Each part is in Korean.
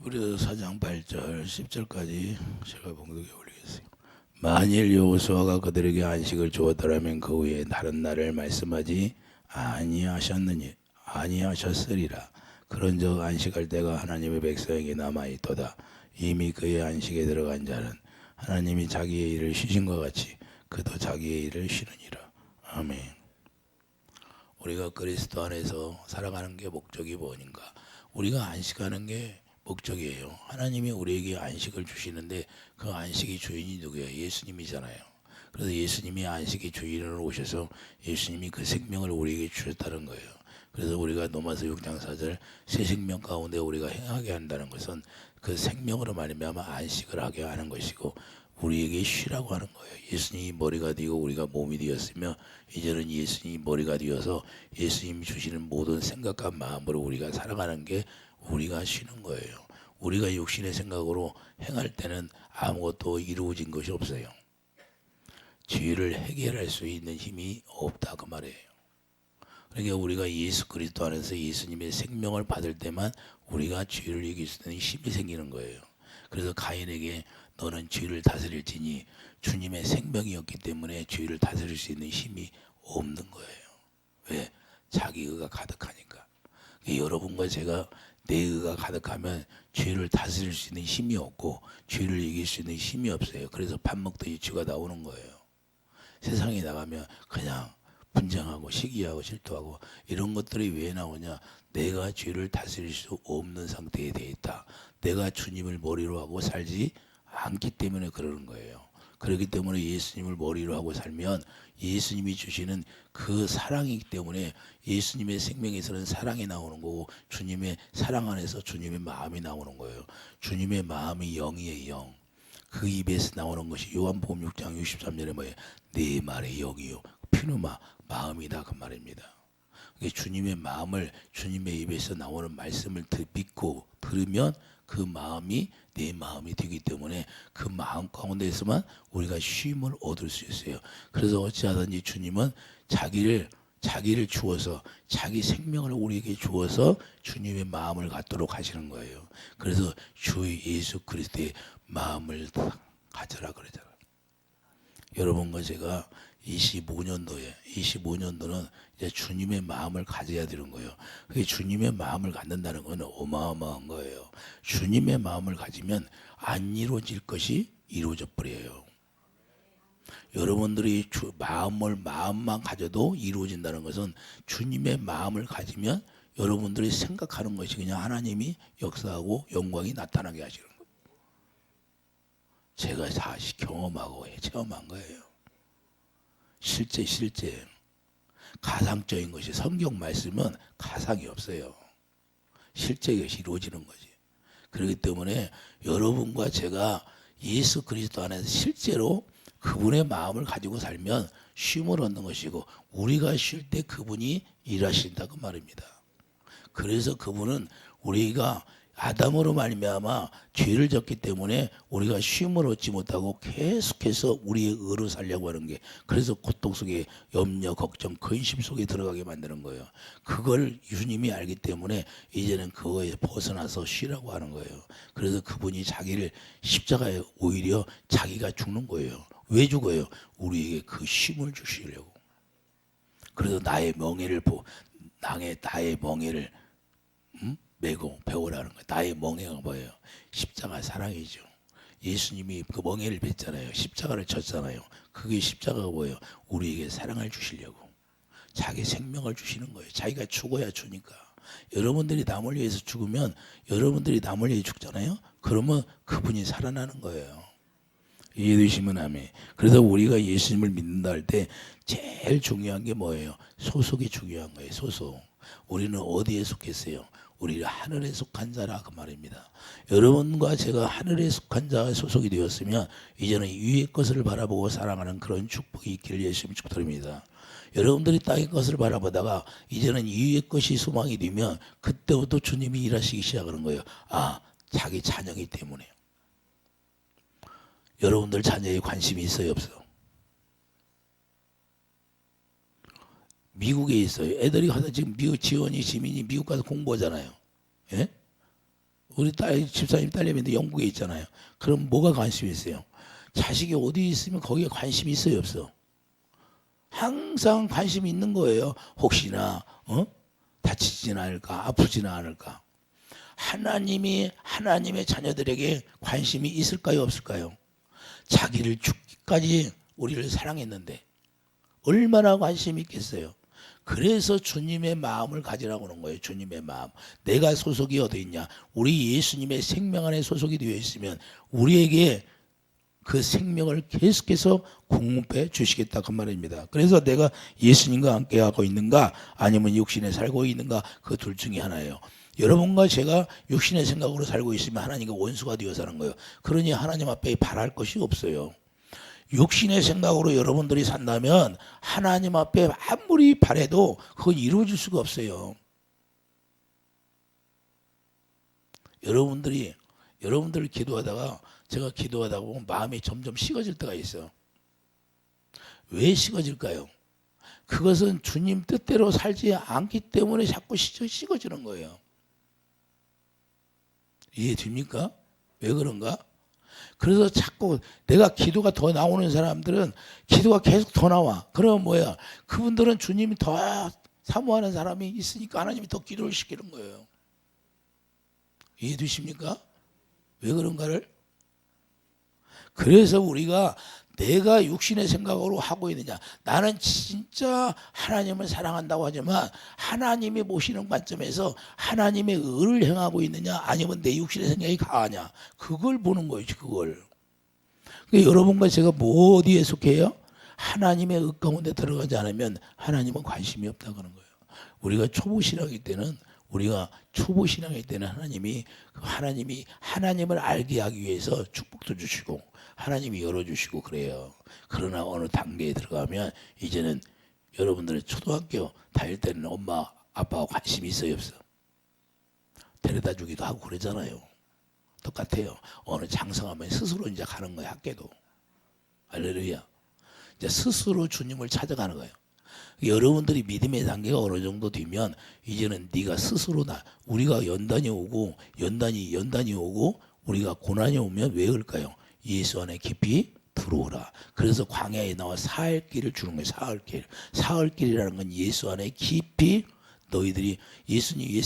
히브리서 4장 8절 10절까지 제가 봉독에 올리겠습니다. 만일 여호수아가 그들에게 안식을 주었더라면 그 후에 다른 날을 말씀하지 아니하셨으리라. 그런즉 안식할 때가 하나님의 백성에게 남아있도다. 이미 그의 안식에 들어간 자는 하나님이 자기의 일을 쉬신 것 같이 그도 자기의 일을 쉬느니라. 아멘. 우리가 그리스도 안에서 살아가는 게 목적이 뭐인가? 우리가 안식하는 게 목적이에요. 하나님이 우리에게 안식을 주시는데 그 안식의 주인이 누구예요? 예수님이잖아요. 그래서 예수님이 안식의 주인으로 오셔서 예수님이 그 생명을 우리에게 주셨다는 거예요. 그래서 우리가 로마서 6장 4절 새 생명 가운데 우리가 행하게 한다는 것은 그 생명으로 말미암아 안식을 하게 하는 것이고 우리에게 쉬라고 하는 거예요. 예수님이 머리가 되고 우리가 몸이 되었으며 이제는 예수님이 머리가 되어서 예수님이 주시는 모든 생각과 마음으로 우리가 살아가는 게 우리가 쉬는 거예요. 우리가 육신의 생각으로 행할 때는 아무것도 이루어진 것이 없어요. 죄를 해결할 수 있는 힘이 없다 그 말이에요. 그러니까 우리가 예수 그리스도 안에서 예수님의 생명을 받을 때만 우리가 죄를 이길 수 있는 힘이 생기는 거예요. 그래서 가인에게 너는 죄를 다스릴지니 주님의 생명이었기 때문에 죄를 다스릴 수 있는 힘이 없는 거예요. 왜? 자기 의가 가득하니까. 여러분과 제가 내 의가 가득하면 죄를 다스릴 수 있는 힘이 없고 죄를 이길 수 있는 힘이 없어요. 그래서 밥 먹듯이 죄가 나오는 거예요. 세상에 나가면 그냥 분쟁하고 시기하고 질투하고 이런 것들이 왜 나오냐? 내가 죄를 다스릴 수 없는 상태에 돼 있다. 내가 주님을 머리로 하고 살지 않기 때문에 그러는 거예요. 그렇기 때문에 예수님을 머리로 하고 살면 예수님이 주시는 그 사랑이기 때문에 예수님의 생명에서는 사랑이 나오는 거고 주님의 사랑 안에서 주님의 마음이 나오는 거예요. 주님의 마음이 영이에요. 영. 그 입에서 나오는 것이 요한복음 6장 63절에 뭐예요? 내 말의 영이요 피누마 마음이다 그 말입니다. 주님의 마음을 주님의 입에서 나오는 말씀을 믿고 들으면 그 마음이 내 마음이 되기 때문에 그 마음 가운데에서만 우리가 쉼을 얻을 수 있어요. 그래서 어찌하든지 주님은 자기를 주어서 자기 생명을 우리에게 주어서 주님의 마음을 갖도록 하시는 거예요. 그래서 주 예수 그리스도의 마음을 가져라 그러잖아요. 여러분과 제가 25년도는 이제 주님의 마음을 가져야 되는 거예요. 그게 주님의 마음을 갖는다는 건 어마어마한 거예요. 주님의 마음을 가지면 안 이루어질 것이 이루어져 버려요. 여러분들이 마음만 가져도 이루어진다는 것은 주님의 마음을 가지면 여러분들이 생각하는 것이 그냥 하나님이 역사하고 영광이 나타나게 하시는 거예요. 제가 다 경험하고 체험한 거예요. 실제 가상적인 것이 성경 말씀은 가상이 없어요. 실제 것이 이루어지는 거지. 그렇기 때문에 여러분과 제가 예수 그리스도 안에서 실제로 그분의 마음을 가지고 살면 쉼을 얻는 것이고 우리가 쉴 때 그분이 일하신다 그 말입니다. 그래서 그분은 우리가 아담으로 말미암아 죄를 졌기 때문에 우리가 쉼을 얻지 못하고 계속해서 우리의 의로 살려고 하는 게 그래서 고통 속에 염려, 걱정, 근심 속에 들어가게 만드는 거예요. 그걸 주님이 알기 때문에 이제는 그거에 벗어나서 쉬라고 하는 거예요. 그래서 그분이 자기를 십자가에 오히려 자기가 죽는 거예요. 왜 죽어요? 우리에게 그 쉼을 주시려고. 그래서 나의 멍에를 메고 배우라는 거예요. 나의 멍에가 뭐예요? 십자가 사랑이죠. 예수님이 그 멍에를 뱉잖아요. 십자가를 쳤잖아요. 그게 십자가가 뭐예요? 우리에게 사랑을 주시려고. 자기 생명을 주시는 거예요. 자기가 죽어야 주니까. 여러분들이 남을 위해서 죽으면 여러분들이 남을 위해 죽잖아요. 그러면 그분이 살아나는 거예요. 이해되시면 아멘. 그래서 우리가 예수님을 믿는다 할 때 제일 중요한 게 뭐예요? 소속이 중요한 거예요. 소속. 우리는 어디에 속했어요? 우리는 하늘에 속한 자라 그 말입니다. 여러분과 제가 하늘에 속한 자가 소속이 되었으면 이제는 위의 것을 바라보고 살아가는 그런 축복이 있기를 예수님 축복드립니다. 여러분들이 땅의 것을 바라보다가 이제는 위의 것이 소망이 되면 그때부터 주님이 일하시기 시작하는 거예요. 자기 자녀이기 때문에. 여러분들 자녀에 관심이 있어요, 없어요? 미국에 있어요. 애들이 가서 지금 미국 지원이 시민이 미국 가서 공부하잖아요. 예? 우리 집사님 딸내미인데 영국에 있잖아요. 그럼 뭐가 관심이 있어요? 자식이 어디 있으면 거기에 관심이 있어요, 없어? 항상 관심이 있는 거예요. 혹시나 다치지는 않을까, 아프지는 않을까. 하나님의 자녀들에게 관심이 있을까요, 없을까요? 자기를 죽기까지 우리를 사랑했는데 얼마나 관심이 있겠어요. 그래서 주님의 마음을 가지라고 하는 거예요. 주님의 마음. 내가 소속이 어디 있냐? 우리 예수님의 생명 안에 소속이 되어 있으면 우리에게 그 생명을 계속해서 공급해 주시겠다 그 말입니다. 그래서 내가 예수님과 함께하고 있는가 아니면 육신에 살고 있는가 그 둘 중에 하나예요. 여러분과 제가 육신의 생각으로 살고 있으면 하나님과 원수가 되어 사는 거예요. 그러니 하나님 앞에 바랄 것이 없어요. 육신의 생각으로 여러분들이 산다면 하나님 앞에 아무리 바래도 그건 이루어질 수가 없어요. 여러분들 기도하다가 제가 기도하다 보면 마음이 점점 식어질 때가 있어요. 왜 식어질까요? 그것은 주님 뜻대로 살지 않기 때문에 자꾸 식어지는 거예요. 이해됩니까? 왜 그런가? 그래서 자꾸 내가 기도가 더 나오는 사람들은 기도가 계속 더 나와. 그러면 뭐야? 그분들은 주님이 더 사모하는 사람이 있으니까 하나님이 더 기도를 시키는 거예요. 이해되십니까? 왜 그런가를? 그래서 우리가 내가 육신의 생각으로 하고 있느냐. 나는 진짜 하나님을 사랑한다고 하지만 하나님이 보시는 관점에서 하나님의 의를 행하고 있느냐 아니면 내 육신의 생각이 강하냐. 그걸 보는 거예요. 그걸. 그러니까 여러분과 제가 뭐 어디에 속해요? 하나님의 의 가운데 들어가지 않으면 하나님은 관심이 없다고 하는 거예요. 우리가 초보 신앙일 때는 하나님이 하나님을 알게 하기 위해서 축복도 주시고 하나님이 열어주시고 그래요. 그러나 어느 단계에 들어가면 이제는 여러분들은 초등학교 다닐 때는 엄마 아빠하고 관심이 있어요, 없어? 데려다 주기도 하고 그러잖아요. 똑같아요. 어느 장성하면 스스로 이제 가는 거예요, 학교도. 할렐루야. 이제 스스로 주님을 찾아가는 거예요. 여러분들이 믿음의 단계가 어느 정도 되면 이제는 네가 스스로 우리가 연단이 오고 우리가 고난이 오면 왜 그럴까요? 예수 안에 깊이 들어오라. 그래서 광야에 나와 사흘길을 주는 거예요. 사흘길이라는 건 예수 안에 깊이 너희들이 예수님이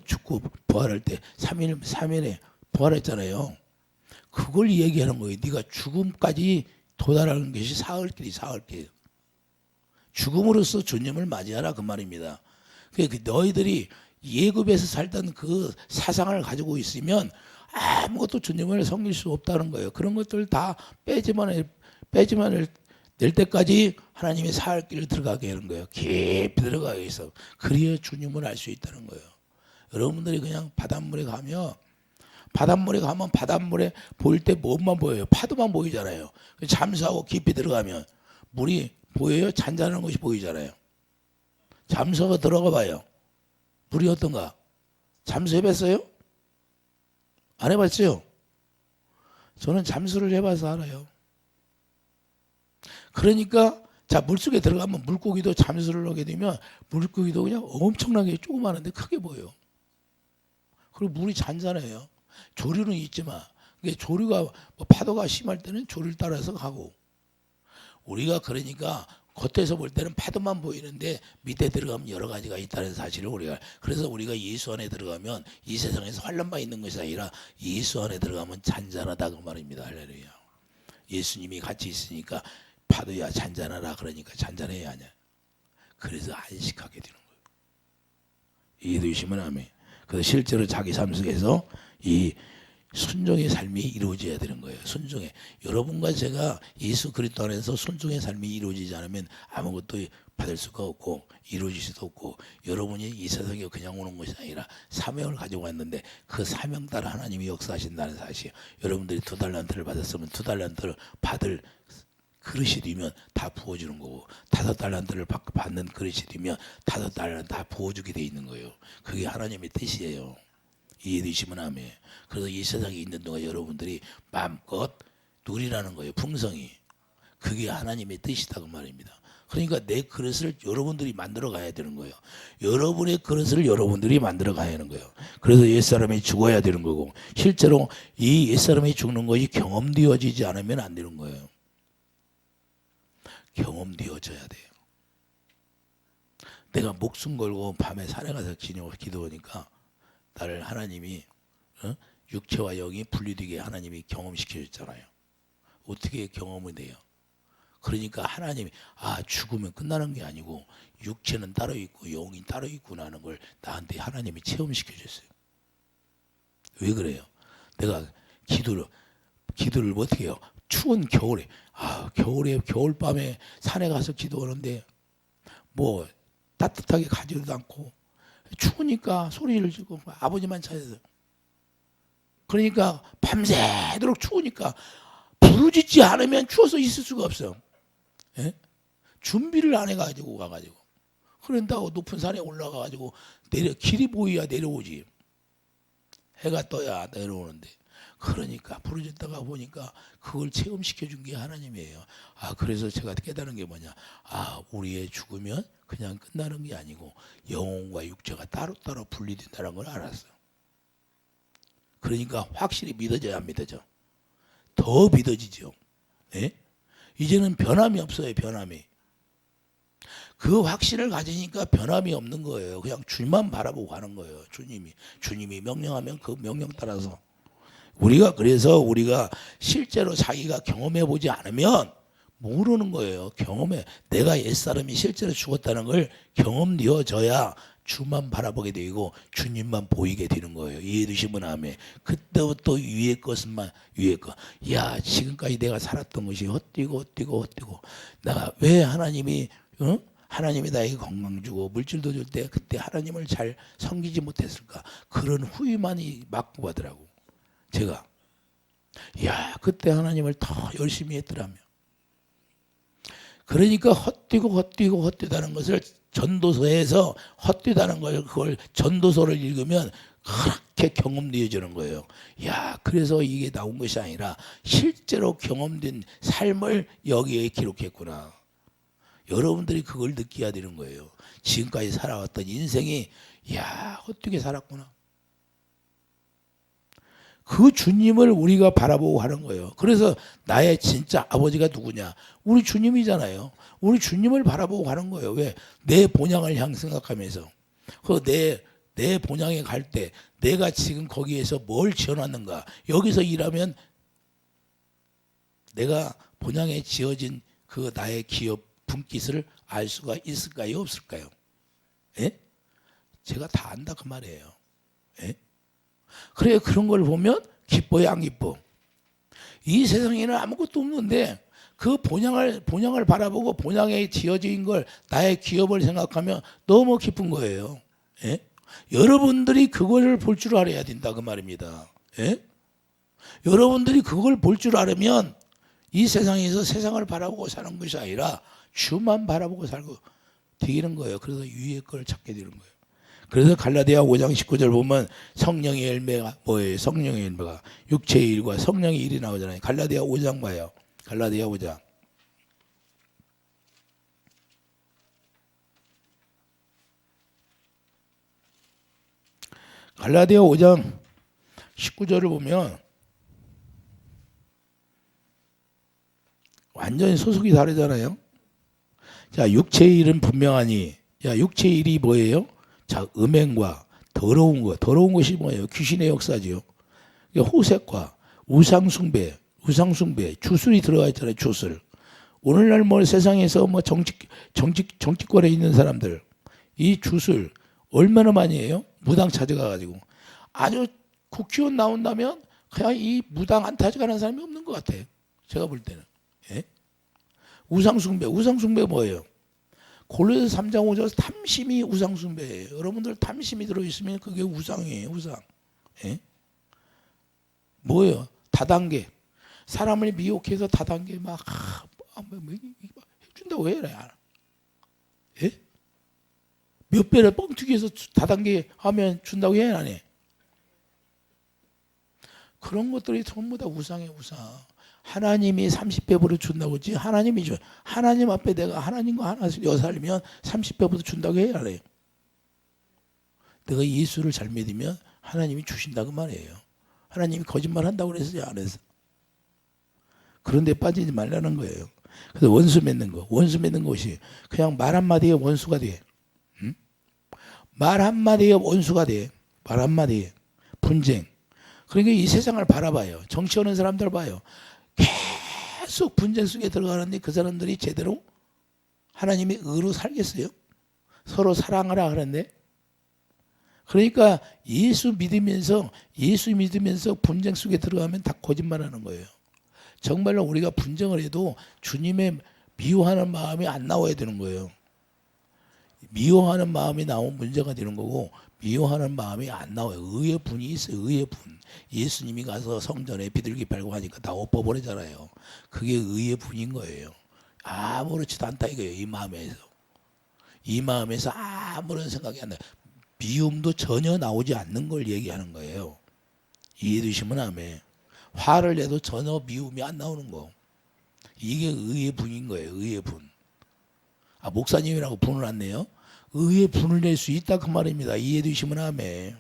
죽고 부활할 때 3일에 부활했잖아요. 그걸 얘기하는 거예요. 네가 죽음까지 도달하는 것이 사흘길. 죽음으로써 주님을 맞이하라 그 말입니다. 너희들이 예굽에서 살던 그 사상을 가지고 있으면 아무것도 주님을 섬길 수 없다는 거예요. 그런 것들 다 빼지만 낼 때까지 하나님의 사흘길을 들어가게 하는 거예요. 깊이 들어가게 해서 그래야 주님을 알 수 있다는 거예요. 여러분들이 그냥 바닷물에 가면 바닷물에 보일 때 뭐만 보여요? 파도만 보이잖아요. 잠수하고 깊이 들어가면 물이 보여요? 잔잔한 것이 보이잖아요. 잠수하고 들어가 봐요. 물이 어떤가? 잠수해봤어요? 안 해봤죠? 저는 잠수를 해봐서 알아요. 그러니까 자 물속에 들어가면 물고기도 잠수를 하게 되면 물고기도 그냥 엄청나게 조그마한데 크게 보여요. 그리고 물이 잔잔해요. 조류는 있지만 조류가 파도가 심할 때는 조류를 따라서 가고 우리가 그러니까 겉에서 볼 때는 파도만 보이는데 밑에 들어가면 여러 가지가 있다는 사실을 그래서 우리가 예수 안에 들어가면 이 세상에서 환난만 있는 것이 아니라 예수 안에 들어가면 잔잔하다 그 말입니다. 할렐루야. 예수님이 같이 있으니까 파도야 잔잔하라 그러니까 잔잔해야 하냐. 그래서 안식하게 되는 거예요. 이해되시면 아멘. 그래서 실제로 자기 삶 속에서 이 순종의 삶이 이루어져야 되는 거예요. 순종의. 여러분과 제가 예수 그리스도 안에서 순종의 삶이 이루어지지 않으면 아무것도 받을 수가 없고 이루어질 수도 없고 여러분이 이 세상에 그냥 오는 것이 아니라 사명을 가지고 왔는데 그 사명 따라 하나님이 역사하신다는 사실. 여러분들이 2달란트를 받았으면 2달란트를 받을 그릇이 되면 다 부어주는 거고 5달란트를 받는 그릇이 되면 5달란트 다 부어주게 돼 있는 거예요. 그게 하나님의 뜻이에요. 이해되시면 아멘. 그래서 이 세상에 있는 동안 여러분들이 마음껏 누리라는 거예요. 풍성이. 그게 하나님의 뜻이다 그 말입니다. 그러니까 내 그릇을 여러분들이 만들어 가야 되는 거예요. 여러분의 그릇을 여러분들이 만들어 가야 하는 거예요. 그래서 옛사람이 죽어야 되는 거고, 실제로 이 옛사람이 죽는 것이 경험되어지지 않으면 안 되는 거예요. 경험되어져야 돼요. 내가 목숨 걸고 밤에 산에 가서 기도하니까 나를 하나님이 육체와 영이 분리되게 하나님이 경험시켜 줬잖아요. 어떻게 경험이 돼요? 그러니까 하나님이 죽으면 끝나는 게 아니고 육체는 따로 있고 영이 따로 있구나 하는 걸 나한테 하나님이 체험시켜 줬어요. 왜 그래요? 내가 기도를 어떻게 해요? 추운 겨울에 겨울밤에 산에 가서 기도하는데 뭐 따뜻하게 가지도 않고 추우니까 소리를 지르고 아버지만 찾아서, 그러니까 밤새도록 추우니까 부르짖지 않으면 추워서 있을 수가 없어요. 예? 준비를 안 해가지고 가가지고 그런다고 높은 산에 올라가가지고 길이 보여야 내려오지. 해가 떠야 내려오는데, 그러니까 부르짖다가 보니까 그걸 체험시켜 준 게 하나님이에요. 그래서 제가 깨달은 게 뭐냐, 우리의 죽으면 그냥 끝나는 게 아니고 영혼과 육체가 따로따로 분리된다는 걸 알았어요. 그러니까 확실히 믿어져야 안 믿어져? 더 믿어지죠. 예? 이제는 변함이 없어요. 변함이. 그 확신을 가지니까 변함이 없는 거예요. 그냥 주님만 바라보고 가는 거예요. 주님이 명령하면 그 명령 따라서. 그래서 우리가 실제로 자기가 경험해 보지 않으면 모르는 거예요. 내가 옛사람이 실제로 죽었다는 걸 경험되어져야 주만 바라보게 되고 주님만 보이게 되는 거예요. 이해되시면 아멘. 그때부터 위의 것은만 위의 것. 지금까지 내가 살았던 것이 헛되고 내가 왜 하나님이 나에게 건강 주고 물질도 줄 때 그때 하나님을 잘 섬기지 못했을까? 그런 후회만이 막고 가더라고. 제가 그때 하나님을 더 열심히 했더라며. 그러니까 헛되다는 것을 전도서에서 헛되다는 걸, 그걸 전도서를 읽으면 그렇게 경험되어지는 거예요. 그래서 이게 나온 것이 아니라 실제로 경험된 삶을 여기에 기록했구나. 여러분들이 그걸 느껴야 되는 거예요. 지금까지 살아왔던 인생이 헛되게 살았구나. 그 주님을 우리가 바라보고 하는 거예요. 그래서 나의 진짜 아버지가 누구냐? 우리 주님이잖아요. 우리 주님을 바라보고 가는 거예요. 왜? 내 본향을 향 생각하면서. 내 본향에 갈 때 내가 지금 거기에서 뭘 지어놨는가? 여기서 일하면 내가 본향에 지어진 그 나의 기업 분깃을 알 수가 있을까요? 없을까요? 예? 제가 다 안다 그 말이에요. 예? 그래, 그런 걸 보면 기뻐요, 안 기뻐? 이 세상에는 아무것도 없는데 그 본향을 바라보고 본향에 지어진 걸, 나의 기업을 생각하면 너무 기쁜 거예요. 예? 여러분들이 그걸 볼 줄 알아야 된다 그 말입니다. 예? 여러분들이 그걸 볼 줄 알으면 이 세상에서 세상을 바라보고 사는 것이 아니라 주만 바라보고 살고 되는 거예요. 그래서 위의 걸 찾게 되는 거예요. 그래서 갈라디아 5장 19절 보면 성령의 열매가 뭐예요? 성령의 열매가 육체의 일과 성령의 일이 나오잖아요. 갈라디아 5장 봐요. 갈라디아 5장. 갈라디아 5장 19절을 보면 완전히 소속이 다르잖아요. 자, 육체의 일은 분명하니, 육체의 일이 뭐예요? 자, 음행과 더러운 것이 뭐예요? 귀신의 역사지요. 호색과 우상숭배, 주술이 들어가 있잖아요. 주술. 오늘날 세상에서 정치권에 있는 사람들, 이 주술 얼마나 많이 해요? 무당 찾아가가지고 아주 국회의원 나온다면 그냥 이 무당 안 찾아가는 사람이 없는 것 같아요. 제가 볼 때는. 예? 우상숭배 뭐예요? 골로새 3장 5절 탐심이 우상숭배예요. 여러분들 탐심이 들어있으면 그게 우상이에요. 우상. 예? 뭐예요? 다단계. 사람을 미혹해서 다단계 막 해준다고 해라. 예? 몇 배를 뻥튀기해서 다단계 하면 준다고 해야 안 해? 그런 것들이 전부 다 우상이에요. 우상. 하나님이 30배부로 준다고 했지. 하나님이 줘. 하나님 앞에 내가 하나님과 하나 살면 30배부터 준다고 해야 안 해요? 내가 예수를 잘 믿으면 하나님이 주신다고 말이에요. 하나님이 거짓말 한다고 그랬어요? 안 했어? 그런데 빠지지 말라는 거예요. 그래서 원수 맺는 거. 원수 맺는 것이 그냥 말 한마디에 원수가 돼. 응? 말 한마디에 원수가 돼. 말 한마디에. 분쟁. 그러니까 이 세상을 바라봐요. 정치하는 사람들 봐요. 계속 분쟁 속에 들어가는데 그 사람들이 제대로 하나님의 의로 살겠어요? 서로 사랑하라 하는데. 그러니까 예수 믿으면서 분쟁 속에 들어가면 다 거짓말하는 거예요. 정말로 우리가 분쟁을 해도 주님의 미워하는 마음이 안 나와야 되는 거예요. 미워하는 마음이 나오면 문제가 되는 거고, 미워하는 마음이 안 나와요. 의의 분이 있어요. 의의 분. 예수님이 가서 성전에 비둘기 팔고 하니까 다 엎어버리잖아요. 그게 의의 분인 거예요. 아무렇지도 않다 이거예요. 이 마음에서. 이 마음에서 아무런 생각이 안 나요. 미움도 전혀 나오지 않는 걸 얘기하는 거예요. 이해되시면 아멘. 화를 내도 전혀 미움이 안 나오는 거. 이게 의의 분인 거예요. 의의 분. 아, 목사님이라고 분을 안 내요? 의의 분을 낼 수 있다 그 말입니다. 이해되시면 아멘.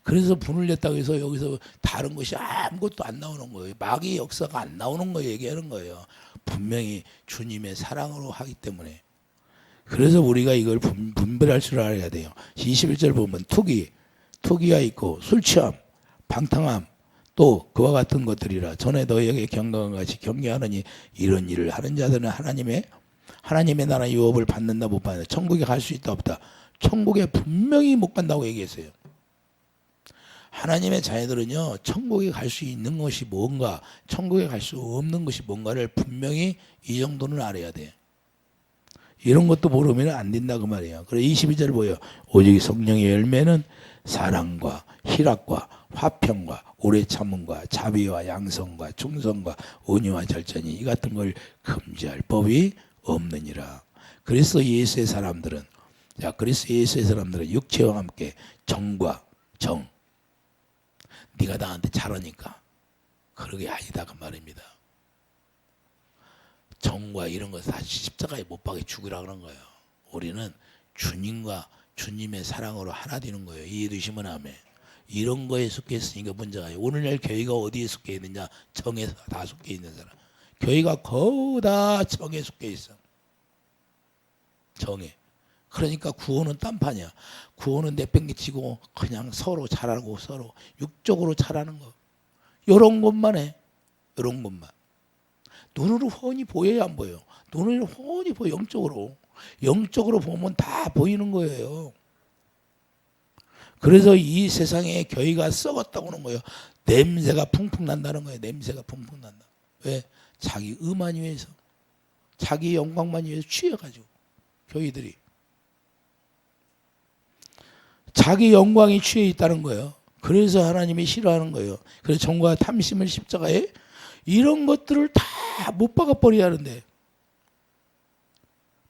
그래서 분을 냈다고 해서 여기서 다른 것이 아무것도 안 나오는 거예요. 마귀의 역사가 안 나오는 거 얘기하는 거예요. 분명히 주님의 사랑으로 하기 때문에. 그래서 우리가 이걸 분별할 줄 알아야 돼요. 21절 보면 투기가 있고 술 취함, 방탕함, 또 그와 같은 것들이라 전에 너희에게 경고한 같이 경계하느니 이런 일을 하는 자들은 하나님의 나라 유업을 받는다 못 받는다. 천국에 갈 수 있다 없다. 천국에 분명히 못 간다고 얘기했어요. 하나님의 자녀들은요, 천국에 갈 수 있는 것이 뭔가, 천국에 갈 수 없는 것이 뭔가를 분명히 이 정도는 알아야 돼. 이런 것도 모르면 안 된다 그 말이에요. 그래 22절 보여. 오직 성령의 열매는 사랑과 희락과 화평과 오래 참음과 자비와 양성과 충성과 온유와 절제니 이 같은 걸 금지할 법이 없느니라. 그리스도 예수의 사람들은 육체와 함께 정과 정. 네가 나한테 잘하니까 그러게 아니다 그 말입니다. 정과 이런 것을 다 십자가에 못 박아 죽으라 그런 거예요. 우리는 주님과 주님의 사랑으로 하나 되는 거예요. 이해되시면 아멘. 이런 거에 속해 있으니까 문제가 아니에요. 오늘날 교회가 어디에 속해 있느냐? 정에 다 속해 있는 사람. 교회가 거의 다 정에 속해 있어. 정에. 그러니까 구원은 딴판이야. 구원은 내팽개치고 그냥 서로 잘하고 서로 육적으로 잘하는 거. 이런 것만 해. 이런 것만. 눈으로 훤히 보여야 안 보여. 눈으로 훤히 보여. 영적으로 보면 다 보이는 거예요. 그래서 이 세상에 교회가 썩었다고 하는 거예요. 냄새가 풍풍 난다는 거예요. 냄새가 풍풍 난다. 왜? 자기 의만 위해서, 자기 영광만 위해서 취해가지고 교회들이 자기 영광이 취해 있다는 거예요. 그래서 하나님이 싫어하는 거예요. 그래서 정과 탐심을 십자가에 이런 것들을 다 못 박아 버려야 하는데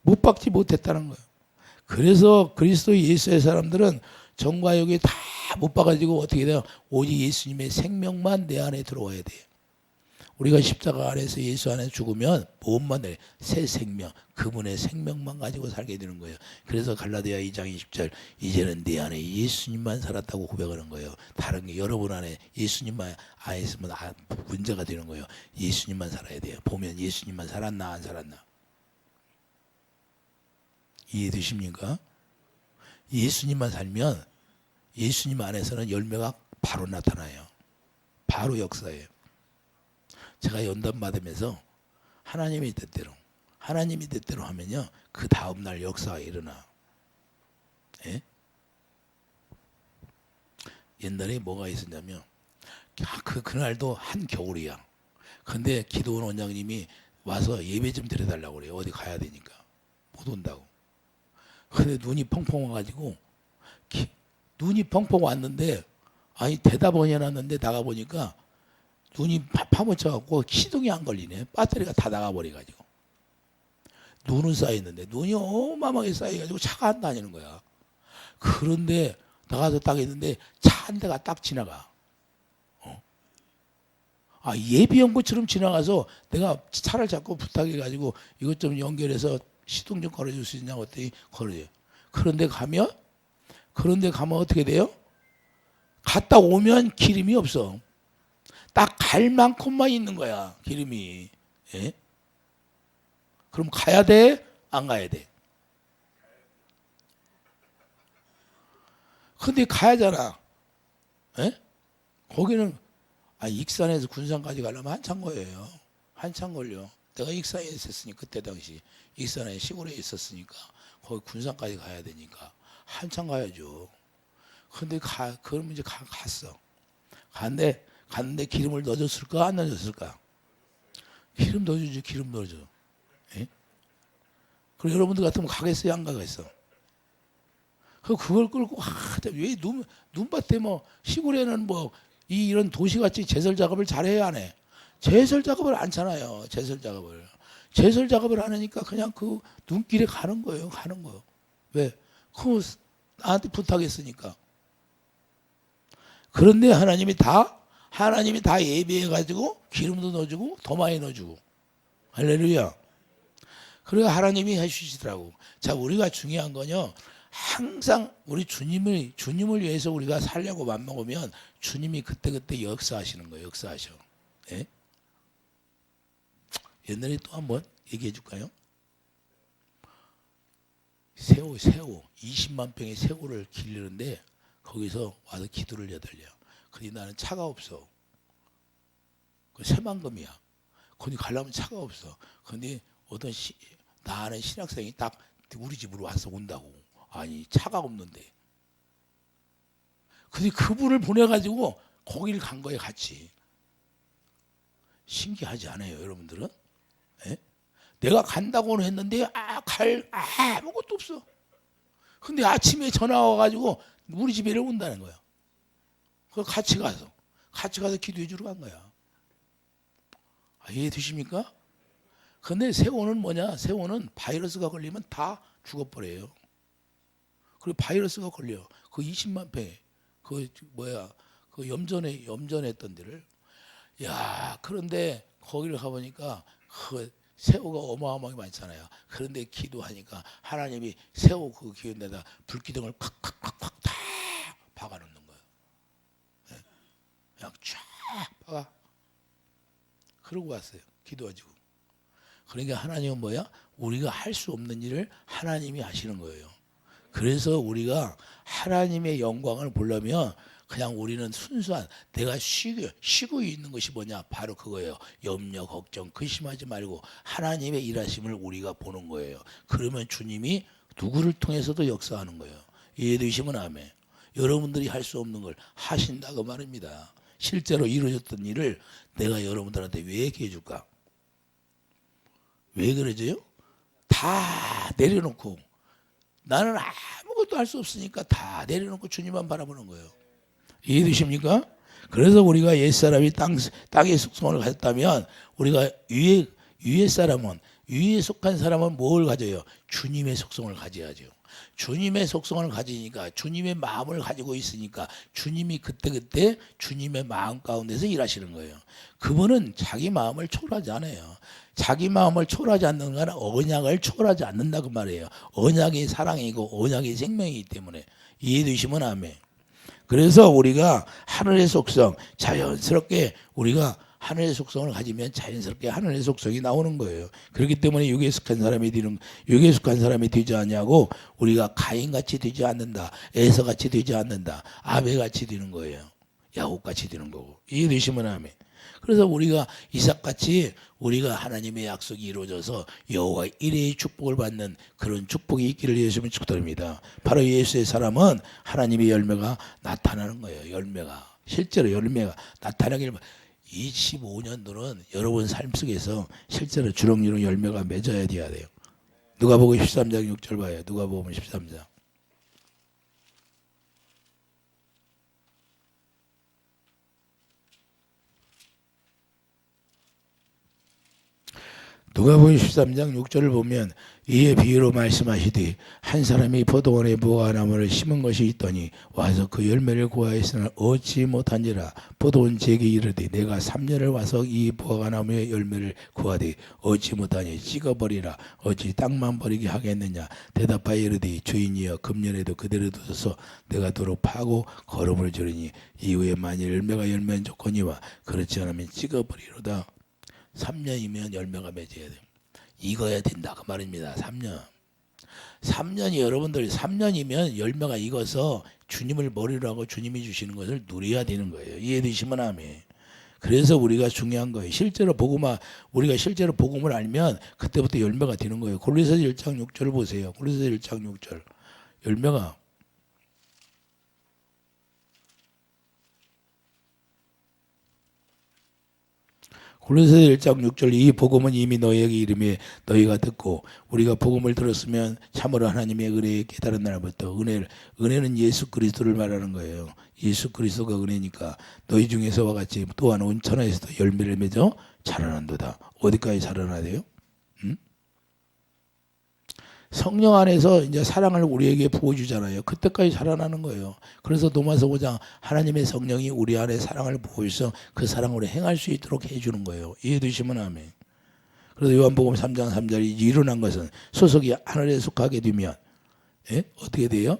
못 박지 못했다는 거예요. 그래서 그리스도 예수의 사람들은 정과 욕이 다 못 박아지고 어떻게 돼요? 오직 예수님의 생명만 내 안에 들어와야 돼요. 우리가 십자가 안에서 예수 안에 죽으면 무엇만 돼? 새 생명, 그분의 생명만 가지고 살게 되는 거예요. 그래서 갈라디아 2장 20절 이제는 내 안에 예수님만 살았다고 고백하는 거예요. 다른 게 여러분 안에 예수님만 안에 있으면 문제가 되는 거예요. 예수님만 살아야 돼요. 보면 예수님만 살았나 안 살았나. 이해되십니까? 예수님만 살면 예수님 안에서는 열매가 바로 나타나요. 바로 역사예요. 제가 연단 받으면서 하나님의 뜻대로 하면요 그 다음날 역사가 일어나. 예? 옛날에 뭐가 있었냐면 그날도 한겨울이야. 근데 기도원 원장님이 와서 예배 좀 드려달라고 그래요. 어디 가야 되니까 못 온다고. 근데 눈이 펑펑 와가지고 눈이 펑펑 왔는데 아니 대답원이 해놨는데 나가보니까 눈이 파묻혀갖고 시동이 안 걸리네. 배터리가 다 나가버려가지고. 눈은 쌓여있는데 눈이 어마어마하게 쌓여가지고 차가 안 다니는 거야. 그런데 나가서 딱 있는데 차 한 대가 딱 지나가. 예비한 것처럼 지나가서 내가 차를 자꾸 부탁해가지고 이것 좀 연결해서 시동 좀 걸어줄 수 있냐고 했더니 걸어줘요. 그런데 가면 어떻게 돼요? 갔다 오면 기름이 없어. 딱 갈 만큼만 있는 거야, 기름이. 예? 그럼 가야 돼? 안 가야 돼? 근데 가야잖아. 예? 거기는 익산에서 군산까지 가려면 한참 거예요. 한참 걸려. 내가 익산에 있었으니 그때 당시 익산에 시골에 있었으니까 거기 군산까지 가야 되니까 한참 가야죠. 근데 그러면 이제 갔어. 갔는데 기름을 넣어줬을까 안 넣어줬을까? 기름 넣어주지, 기름 넣어줘. 예? 그리고 여러분들 같으면 가겠어요, 안 가겠어? 그걸 끌고 왜 눈밭에 뭐 시골에는 뭐 이런 도시같이 제설 작업을 잘해야 안 해? 제설 작업을 안 하잖아요. 제설 작업을 안 하니까 그냥 그 눈길에 가는 거예요. 가는 거. 왜? 그 나한테 부탁했으니까. 그런데 하나님이 다 예비해 가지고 기름도 넣어주고 더 많이 넣어주고. 할렐루야. 그래 하나님이 해주시더라고. 자, 우리가 중요한 건요. 항상 우리 주님을 위해서 우리가 살려고 맘먹으면 주님이 그때그때 역사하시는 거예요. 역사하셔. 예? 옛날에 또 한번 얘기해 줄까요? 새우 20만 평의 새우를 기르는데 거기서 와서 기도를 해달려. 근데 나는 차가 없어. 그 새만금이야. 거기 가려면 차가 없어. 근데 어떤 나 아는 신학생이 딱 우리 집으로 와서 온다고. 아니 차가 없는데. 근데 그분을 보내가지고 거기를 간 거예요, 같이. 신기하지 않아요, 여러분들은? 예? 내가 간다고는 했는데 갈 아무것도 없어. 근데 아침에 전화 와가지고 우리 집에 온다는 거야. 그래서 같이 가서 기도해 주러 간 거야. 이해되십니까? 근데 새우는 뭐냐? 새우는 바이러스가 걸리면 다 죽어버려요. 그리고 바이러스가 걸려. 그 20만 평에 그 염전했던 데를. 야, 그런데 거기를 가보니까 그 새우가 어마어마하게 많잖아요. 그런데 기도하니까 하나님이 새우 그 기운에다 불기둥을 콱콱콱콱 다 박아놓는 거예요. 네. 그냥 쫙 박아. 그러고 왔어요. 기도하지고. 그러니까 하나님은 뭐야? 우리가 할 수 없는 일을 하나님이 하시는 거예요. 그래서 우리가 하나님의 영광을 보려면 그냥 우리는 순수한 내가 쉬고 있는 것이 뭐냐? 바로 그거예요. 염려, 걱정, 근심하지 말고 하나님의 일하심을 우리가 보는 거예요. 그러면 주님이 누구를 통해서도 역사하는 거예요. 이해되시면 아멘. 여러분들이 할 수 없는 걸 하신다 그 말입니다. 실제로 이루어졌던 일을 내가 여러분들한테 왜 얘기해 줄까? 왜 그러죠? 다 내려놓고 나는 아무것도 할 수 없으니까 다 내려놓고 주님만 바라보는 거예요. 이해되십니까? 그래서 우리가 옛사람이 땅의 속성을 가졌다면 우리가 위에 속한 사람은 뭘 가져요? 주님의 속성을 가져야죠. 주님의 속성을 가지니까 주님의 마음을 가지고 있으니까 주님이 그때그때 주님의 마음 가운데서 일하시는 거예요. 그분은 자기 마음을 초월하지 않아요. 자기 마음을 초월하지 않는 건 언약을 초월하지 않는다 그 말이에요. 언약이 사랑이고 언약이 생명이기 때문에. 이해되시면 아멘. 그래서 우리가 하늘의 속성 자연스럽게 우리가 하늘의 속성을 가지면 자연스럽게 하늘의 속성이 나오는 거예요. 그렇기 때문에 육에 속한 사람이 되지 않냐고 우리가 가인같이 되지 않는다. 에서같이 되지 않는다. 아벨같이 되는 거예요. 야곱같이 되는 거고. 이해되시면 아멘. 그래서 우리가 이삭같이 우리가 하나님의 약속이 이루어져서 여호와 일회의 축복을 받는 그런 축복이 있기를 예수님은 축복드립니다. 바로 예수의 사람은 하나님의 열매가 나타나는 거예요. 실제로 열매가 나타나길 25년도는 여러분 삶 속에서 실제로 주렁주렁 열매가 맺어야 돼요. 누가복음 13장 6절 봐요. 누가복음 13장. 누가복음 13장 6절을 보면 이에 비유로 말씀하시되 한 사람이 포도원에 무화과나무를 심은 것이 있더니 와서 그 열매를 구하였으나 얻지 못한지라. 포도원 제게 이르되 내가 3년을 와서 이 무화과나무의 열매를 구하되 얻지 못하니 찍어버리라. 어찌 땅만 버리게 하겠느냐. 대답하여 이르되 주인이여 금년에도 그대로 두소서. 내가 도로 파고 거름을 주리니 이후에 만일 열매가 열면 좋거니와 그렇지 않으면 찍어버리로다. 3년이면 열매가 맺어야 돼요. 익어야 된다 그 말입니다. 3년이 여러분들 3년이면 열매가 익어서 주님을 머리로 하고 주님이 주시는 것을 누려야 되는 거예요. 이해되시면 아멘. 그래서 우리가 중요한 거예요. 우리가 실제로 복음을 알면 그때부터 열매가 되는 거예요. 골로새서 1장 6절을 보세요. 골로새서 1장 6절 열매가 골로새서 1장 6절 이 복음은 이미 너희에게 이름에 너희가 듣고 우리가 복음을 들었으면 참으로 하나님의 은혜에 깨달은 날부터 은혜는 예수 그리스도를 말하는 거예요. 예수 그리스도가 은혜니까 너희 중에서와 같이 또한 온 천하에서도 열매를 맺어 자라난도다. 어디까지 자라나야 돼요? 성령 안에서 이제 사랑을 우리에게 부어주잖아요. 그때까지 자라나는 거예요. 그래서 로마서 5장 하나님의 성령이 우리 안에 사랑을 부어주셔서 그 사랑으로 행할 수 있도록 해주는 거예요. 이해되시면 아멘. 그래서 요한복음 3장 3절이 일어난 것은 소속이 하늘에 속하게 되면 어떻게 돼요?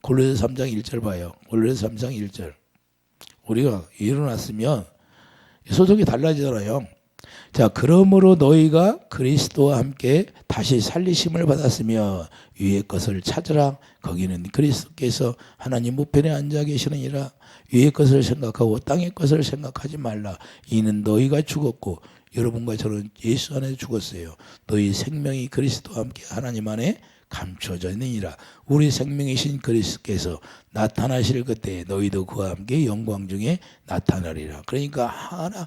골로새 3장 1절 봐요. 골로새 3장 1절 우리가 일어났으면 소속이 달라지잖아요. 자, 그러므로 너희가 그리스도와 함께 다시 살리심을 받았으며 위의 것을 찾으라. 거기는 그리스도께서 하나님 우편에 앉아 계시느니라. 위의 것을 생각하고 땅의 것을 생각하지 말라. 이는 너희가 죽었고 여러분과 저는 예수 안에 죽었어요. 너희 생명이 그리스도와 함께 하나님 안에 감춰져 있느니라. 우리 생명이신 그리스도께서 나타나실 그때 너희도 그와 함께 영광 중에 나타나리라. 그러니까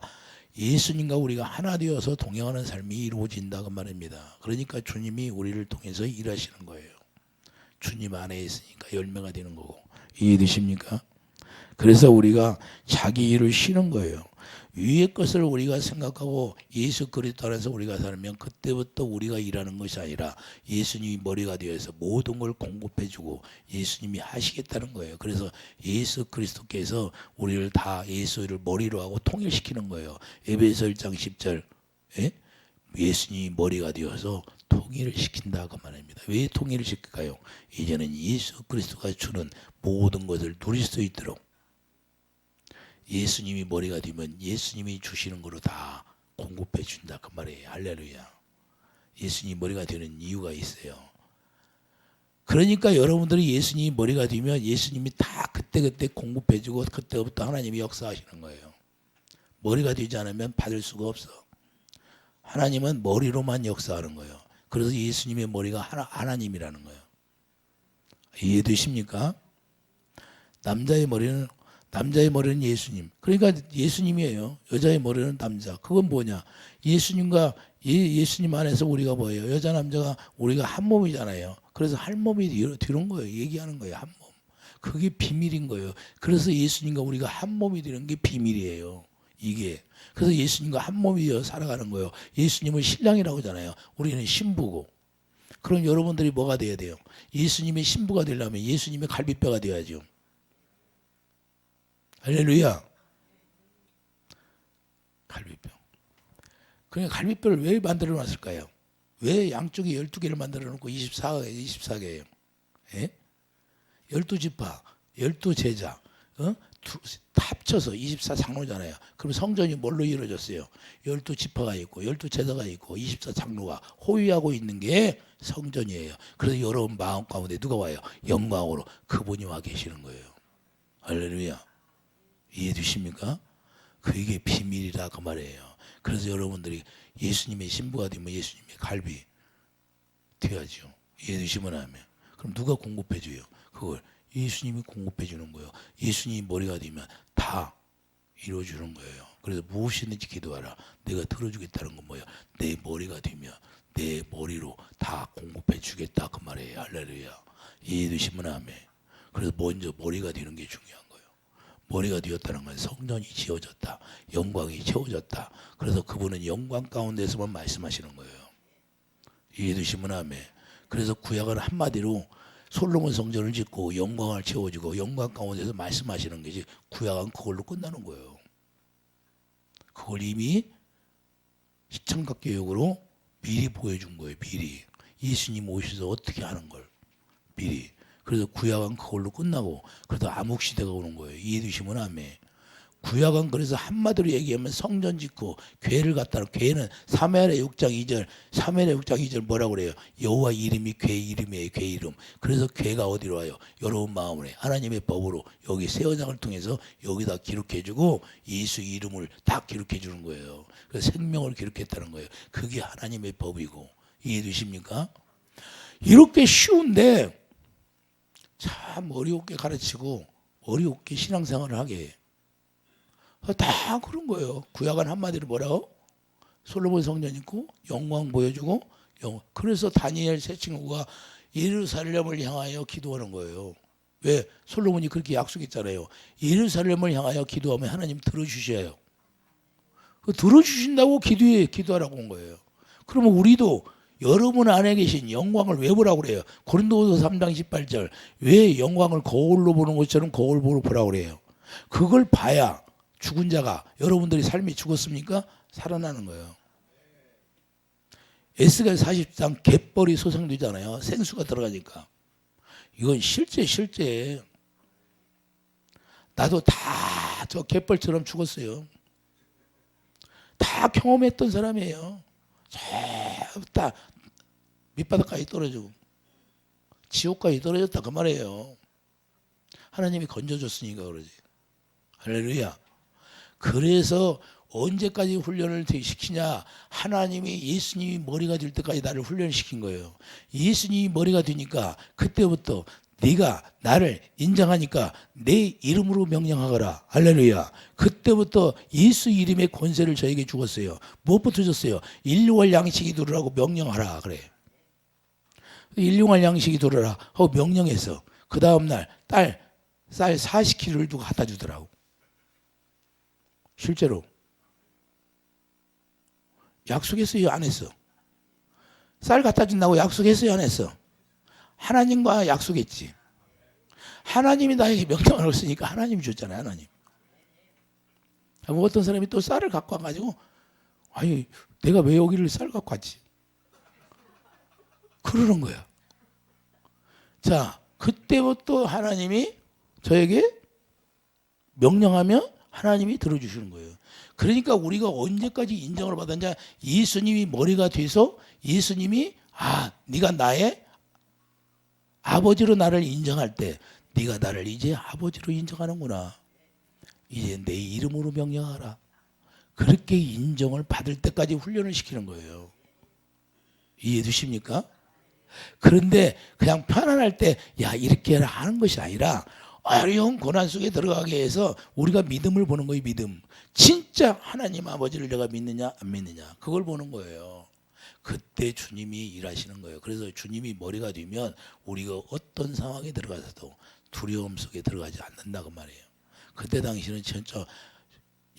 예수님과 우리가 하나 되어서 동행하는 삶이 이루어진다고 말입니다. 그러니까 주님이 우리를 통해서 일하시는 거예요. 주님 안에 있으니까 열매가 되는 거고. 이해되십니까? 그래서 우리가 자기 일을 쉬는 거예요. 위의 것을 우리가 생각하고 예수 그리스도 안에서 우리가 살면 그때부터 우리가 일하는 것이 아니라 예수님이 머리가 되어서 모든 걸 공급해주고 예수님이 하시겠다는 거예요. 그래서 예수 그리스도께서 우리를 다 예수를 머리로 하고 통일시키는 거예요. 에베소 1장 10절 예수님이 머리가 되어서 통일을 시킨다고 말합니다. 왜 통일을 시킬까요? 이제는 예수 그리스도가 주는 모든 것을 누릴 수 있도록 예수님이 머리가 되면 예수님이 주시는 거로 다 공급해 준다 그 말이에요. 할렐루야. 예수님이 머리가 되는 이유가 있어요. 그러니까 여러분들이 예수님이 머리가 되면 예수님이 다 그때그때 공급해 주고 그때부터 하나님이 역사하시는 거예요. 머리가 되지 않으면 받을 수가 없어. 하나님은 머리로만 역사하는 거예요. 그래서 예수님의 머리가 하나님이라는 거예요. 이해되십니까? 남자의 머리는 예수님. 그러니까 예수님이에요. 여자의 머리는 남자. 그건 뭐냐? 예수님 안에서 우리가 뭐예요? 여자 남자가 우리가 한 몸이잖아요. 그래서 한 몸이 되는 거예요. 얘기하는 거예요. 한 몸. 그게 비밀인 거예요. 그래서 예수님과 우리가 한 몸이 되는 게 비밀이에요. 이게. 그래서 예수님과 한 몸이 되어 살아가는 거예요. 예수님은 신랑이라고 하잖아요. 우리는 신부고. 그럼 여러분들이 뭐가 돼야 돼요? 예수님의 신부가 되려면 예수님의 갈비뼈가 돼야죠. 할렐루야. 갈비뼈. 그러니까 갈비뼈를 왜 만들어 놨을까요? 왜 양쪽에 12개를 만들어 놓고 24개예요? 예? 12지파, 12제자, 다 합쳐서 24장로잖아요. 그럼 성전이 뭘로 이루어졌어요? 12지파가 있고 12제자가 있고 24장로가 호위하고 있는 게 성전이에요. 그래서 여러분 마음 가운데 누가 와요? 영광으로 그분이 와 계시는 거예요. 할렐루야. 이해되십니까? 그게 비밀이다 그 말이에요. 그래서 여러분들이 예수님의 신부가 되면 예수님의 갈비 되어야죠. 이해되시면 하면. 그럼 누가 공급해줘요? 그걸 예수님이 공급해주는 거예요. 예수님이 머리가 되면 다 이루어주는 거예요. 그래서 무엇이든지 기도하라. 내가 들어주겠다는 건 뭐야? 내 머리가 되면 내 머리로 다 공급해주겠다 그 말이에요. 할렐루야. 이해되시면 하면. 그래서 먼저 머리가 되는 게 중요한 거예요. 머리가 되었다는 건 성전이 지어졌다. 영광이 채워졌다. 그래서 그분은 영광 가운데서만 말씀하시는 거예요. 이해되시면 아멘. 그래서 구약은 한마디로 솔로몬 성전을 짓고 영광을 채워주고 영광 가운데서 말씀하시는 것이 구약은 그걸로 끝나는 거예요. 그걸 이미 시청각교육으로 미리 보여준 거예요. 미리 예수님 오셔서 어떻게 하는 걸 미리. 그래서 구약은 그걸로 끝나고 그러다 암흑시대가 오는 거예요. 이해되시면 아멘. 구약은 그래서 한마디로 얘기하면 성전 짓고 괴를 갖다는, 괴는 사무엘하 6장 2절, 사무엘하 6장 2절 뭐라고 그래요? 여호와 이름이 괴 이름이에요. 괴 이름. 그래서 괴가 어디로 와요? 여러분 마음으로 하나님의 법으로 여기 새 언약을 통해서 여기다 기록해주고 예수 이름을 다 기록해주는 거예요. 그래서 생명을 기록했다는 거예요. 그게 하나님의 법이고. 이해되십니까? 이렇게 쉬운데 참 어렵게 가르치고 어렵게 신앙생활을 하게 해요. 다 그런 거예요. 구약은 한마디로 뭐라고? 솔로몬 성전 있고 영광 보여주고 그래서 다니엘 세 친구가 예루살렘을 향하여 기도하는 거예요. 왜? 솔로몬이 그렇게 약속했잖아요. 예루살렘을 향하여 기도하면 하나님 들어주셔요. 들어주신다고 기도하라고 온 거예요. 그러면 우리도 여러분 안에 계신 영광을 왜 보라고 그래요? 고린도후서 3장 18절 왜 영광을 거울로 보는 것처럼 거울로 보라고 그래요? 그걸 봐야 죽은 자가, 여러분들이 삶이 죽었습니까? 살아나는 거예요. 에스겔 40장 갯벌이 소생되잖아요. 생수가 들어가니까. 이건 실제. 나도 다 저 갯벌처럼 죽었어요. 다 경험했던 사람이에요. 다 밑바닥까지 떨어지고 지옥까지 떨어졌다 그 말이에요. 하나님이 건져줬으니까 그러지. 할렐루야. 그래서 언제까지 훈련을 시키냐? 하나님이 예수님이 머리가 될 때까지 나를 훈련시킨 거예요. 예수님이 머리가 되니까 그때부터 네가 나를 인정하니까 내 이름으로 명령하거라. 할렐루야. 그때부터 예수 이름의 권세를 저에게 주었어요. 무엇부터 줬어요? 일용할 양식이 들으라고 명령하라 그래. 일용할 양식이 들으라 하고 명령해서 그 다음날 쌀 40kg를 두고 갖다 주더라고. 실제로 약속했어요? 안 했어? 쌀 갖다 준다고 약속했어요? 안 했어? 하나님과 약속했지. 하나님이 나에게 명령을 했으니까 하나님이 줬잖아요. 하나님. 어떤 사람이 또 쌀을 갖고 와가지고 아니 내가 왜 여기를 쌀 갖고 왔지? 그러는 거야. 자, 그때부터 하나님이 저에게 명령하면 하나님이 들어주시는 거예요. 그러니까 우리가 언제까지 인정을 받았냐? 예수님이 머리가 돼서 예수님이 네가 나의 아버지로 나를 인정할 때 네가 나를 이제 아버지로 인정하는구나. 이제 내 이름으로 명령하라. 그렇게 인정을 받을 때까지 훈련을 시키는 거예요. 이해되십니까? 그런데 그냥 편안할 때 야 이렇게 해라 하는 것이 아니라 어려운 고난 속에 들어가게 해서 우리가 믿음을 보는 거예요. 믿음. 진짜 하나님 아버지를 내가 믿느냐 안 믿느냐 그걸 보는 거예요. 그때 주님이 일하시는 거예요. 그래서 주님이 머리가 되면 우리가 어떤 상황에 들어가서도 두려움 속에 들어가지 않는다 그 말이에요. 그때 당시는 진짜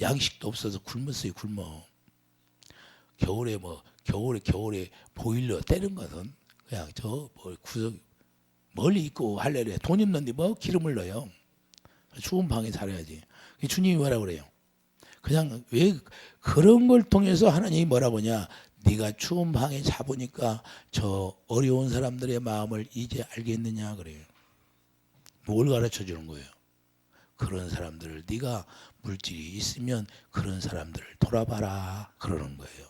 양식도 없어서 굶었어요. 굶어. 겨울에 보일러 때는 것은 그냥 구석 멀리 있고 할래래 돈 있는데 기름을 넣어요. 추운 방에 살아야지. 주님이 뭐라고 그래요? 그냥 왜 그런 걸 통해서 하나님이 뭐라고 하냐? 네가 추운 방에 자보니까 저 어려운 사람들의 마음을 이제 알겠느냐 그래요. 뭘 가르쳐 주는 거예요? 그런 사람들을 네가 물질이 있으면 그런 사람들을 돌아봐라 그러는 거예요.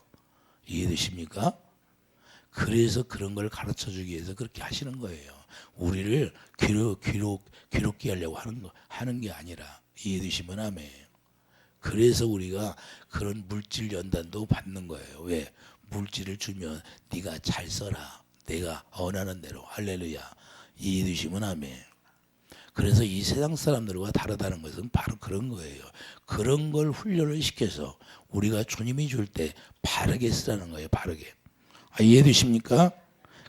이해되십니까? 그래서 그런 걸 가르쳐 주기 위해서 그렇게 하시는 거예요. 우리를 괴롭게 하려고 하는 게 아니라. 이해되시면 아멘. 그래서 우리가 그런 물질 연단도 받는 거예요. 왜? 물질을 주면 네가 잘 써라. 내가 원하는 대로. 할렐루야. 이해되시면 아멘. 그래서 이 세상 사람들과 다르다는 것은 바로 그런 거예요. 그런 걸 훈련을 시켜서 우리가 주님이 줄 때 바르게 쓰라는 거예요. 바르게. 이해되십니까?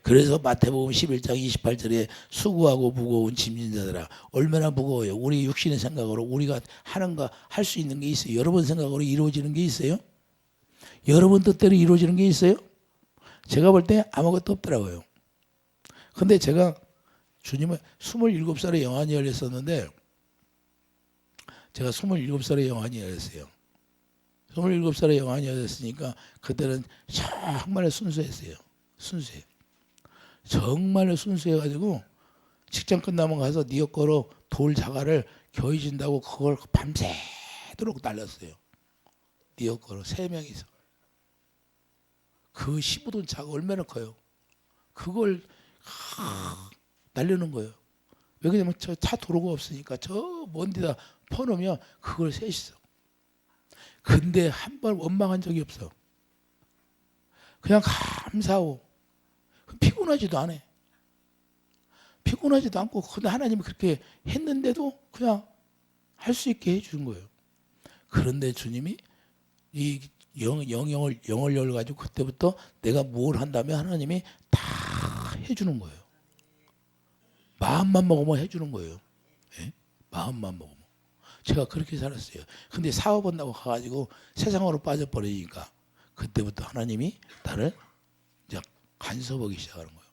그래서 마태복음 11장 28절에 수고하고 무거운 짐진 자들아 얼마나 무거워요. 우리 육신의 생각으로 우리가 할 수 있는 게 있어요. 여러분 생각으로 이루어지는 게 있어요? 여러분 뜻대로 이루어지는 게 있어요? 제가 볼 때 아무것도 없더라고요. 근데 제가 주님을 27살에 영안이 열렸었는데 제가 27살에 영안이 열렸어요. 27살에 영안이 열렸으니까 그때는 정말 순수했어요. 순수해. 정말 순수해가지고 직장 끝나면 가서 니어거로 돌 자갈을 교회 준다고 그걸 밤새도록 날렸어요. 니어거로 3명이서. 그 15돈 차가 얼마나 커요. 그걸 날리는 거예요. 왜 그러냐면 저 차 도로가 없으니까 저 먼 데다 퍼놓으면 그걸 셋이서. 근데 한 번 원망한 적이 없어. 그냥 감사하고 피곤하지도 않아. 피곤하지도 않고 근데 하나님이 그렇게 했는데도 그냥 할 수 있게 해주는 거예요. 그런데 주님이 이 영을 열어가지고 그때부터 내가 뭘 한다면 하나님이 다 해주는 거예요. 마음만 먹으면 해주는 거예요. 예? 마음만 먹으면. 제가 그렇게 살았어요. 근데 사업 한다고 가가지고 세상으로 빠져버리니까 그때부터 하나님이 나를 이제 간섭하기 시작하는 거예요.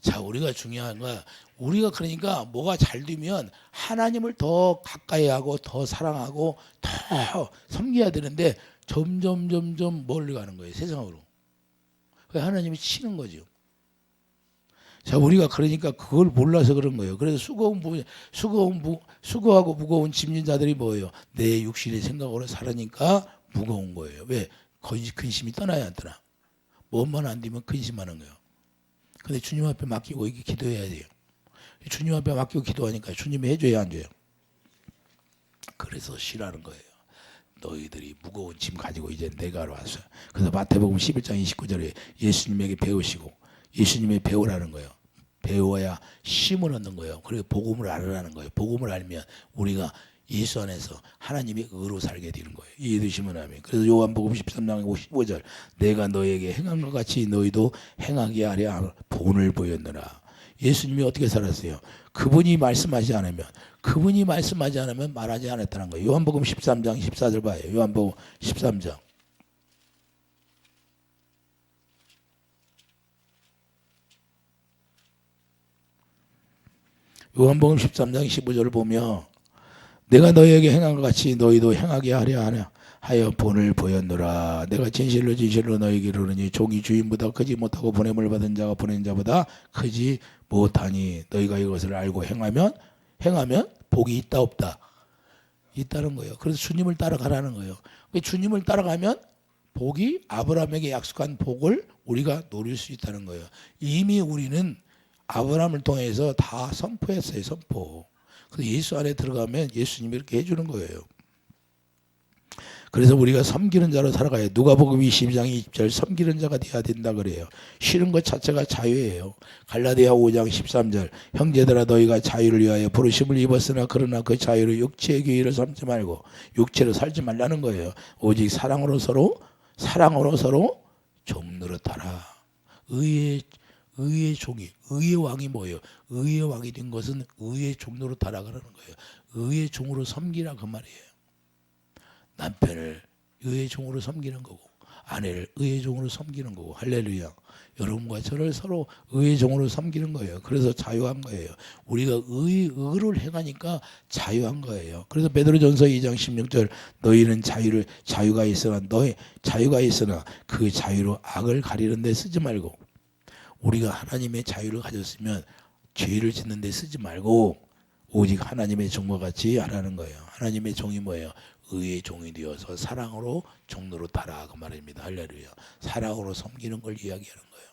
자, 우리가 중요한 거야. 우리가 그러니까 뭐가 잘 되면 하나님을 더 가까이 하고 더 사랑하고 더 섬겨야 되는데 점점 멀리 가는 거예요. 세상으로. 그래서 하나님이 치는 거죠. 자, 우리가 그러니까 그걸 몰라서 그런 거예요. 그래서 수고하고 무거운 짐진 자들이 뭐예요? 내 육신의 생각으로 살으니까 무거운 거예요. 왜? 근심이 떠나야 안 떠나. 뭐만 안 되면 근심하는 거예요. 근데 주님 앞에 맡기고 이게 기도해야 돼요. 주님 앞에 맡기고 기도하니까 주님이 해줘야 안 줘요. 그래서 쉬라는 거예요. 너희들이 무거운 짐 가지고 이제 내가 왔어. 그래서 마태복음 11장 29절에 예수님에게 배우시고 예수님의 배우라는 거예요. 배워야 쉼을 얻는 거예요. 그리고 복음을 알으라는 거예요. 복음을 알면 우리가 예수 안에서 하나님의 의로 살게 되는 거예요. 이해되시면 아멘. 그래서 요한복음 13장 15절 내가 너에게 행한 것 같이 너희도 행하게 하려 본을 보였느라. 예수님이 어떻게 살았어요? 그분이 말씀하지 않으면 말하지 않았다는 거예요. 요한복음 13장 14절 봐요. 요한복음 13장. 요한복음 13장 15절을 보면 내가 너희에게 행한 것 같이 너희도 행하게 하려 하여 본을 보였노라. 내가 진실로 너희에게 이르노니 종이 주인보다 크지 못하고 보냄을 받은 자가 보낸 자보다 크지 못하니 너희가 이것을 알고 행하면 복이 있다 없다? 있다는 거예요. 그래서 주님을 따라가라는 거예요. 주님을 따라가면 복이 아브라함에게 약속한 복을 우리가 노릴 수 있다는 거예요. 이미 우리는 아브라함을 통해서 다 선포했어요. 선포. 그래서 예수 안에 들어가면 예수님이 이렇게 해주는 거예요. 그래서 우리가 섬기는 자로 살아가요. 누가복음 22장 20절 섬기는 자가 되어야 된다 그래요. 쉬는 것 자체가 자유예요. 갈라디아 5장 13절 형제들아 너희가 자유를 위하여 부르심을 입었으나 그러나 그 자유를 육체의 교의를 삼지 말고 육체로 살지 말라는 거예요. 오직 사랑으로 서로 종 노릇하라. 의의 종이 의의 왕이 뭐예요? 의의 왕이 된 것은 의의 종로로 따라가라는 거예요. 의의 종으로 섬기라 그 말이에요. 남편을 의의 종으로 섬기는 거고 아내를 의의 종으로 섬기는 거고 할렐루야. 여러분과 저를 서로 의의 종으로 섬기는 거예요. 그래서 자유한 거예요. 우리가 의를 행하니까 자유한 거예요. 그래서 베드로전서 2장 16절 너희는 자유가 있으나 그 자유로 악을 가리는 데 쓰지 말고 우리가 하나님의 자유를 가졌으면 죄를 짓는 데 쓰지 말고 오직 하나님의 종과 같이 하라는 거예요. 하나님의 종이 뭐예요? 의의 종이 되어서 사랑으로 종로로 따라 그 말입니다. 할렐루야. 사랑으로 섬기는 걸 이야기하는 거예요.